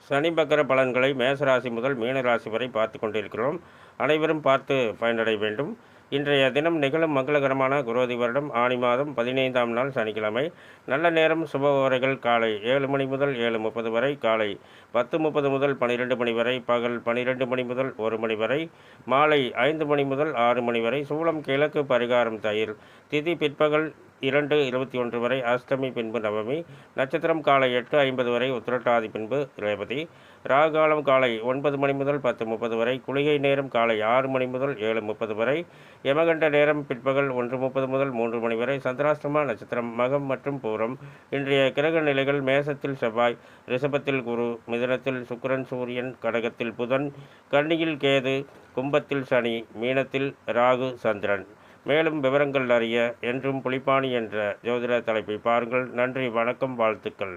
சனி பக்கர பலன்களை மேசராசி முதல் மீனராசி வரை பார்த்து கொண்டிருக்கிறோம். அனைவரும் பார்த்து பயனடைய வேண்டும். இன்றைய தினம் நிகழும் மங்களகரமான குரோதி வருடம் ஆனி மாதம் 15ஆம் நாள் சனிக்கிழமை. நல்ல நேரம் சுப உரைகள் காலை 7 மணி முதல் 7:30 வரை, காலை 10:30 முதல் 12 மணி வரை, பகல் 12 மணி முதல் 1 மணி வரை, மாலை 5 மணி முதல் 6 மணி வரை. சூலம் கிழக்கு, பரிகாரம் தயிர். திதி பிற்பகல் 2:21 வரை, அஷ்டமி பின்பு நவமி. நட்சத்திரம் காலை 8:50 வரை, உத்திரட்டாதி பின்பு ரேவதி. ராகாலம் காலை 9 மணி முதல் 10:30 வரை, குளிகை நேரம் காலை 6 மணி முதல் 7:30 வரை, யமகண்ட நேரம் பிற்பகல் 1:30 முதல் 3 மணி வரை. சந்திராஷ்டம நட்சத்திரம் மகம் மற்றும் பூரம். இன்றைய கிரக நிலைகள்: மேசத்தில் செவ்வாய், ரிஷபத்தில் குரு, மிதுனத்தில் சுக்கிரன் சூரியன், கடகத்தில் புதன், கன்னியில் கேது, கும்பத்தில் சனி, மீனத்தில் ராகு சந்திரன். மேலும் விவரங்கள் அறிய என்றும் புலிப்பாணி என்ற ஜோதிட தலைப்பை பாருங்கள். நன்றி, வணக்கம், வாழ்த்துக்கள்.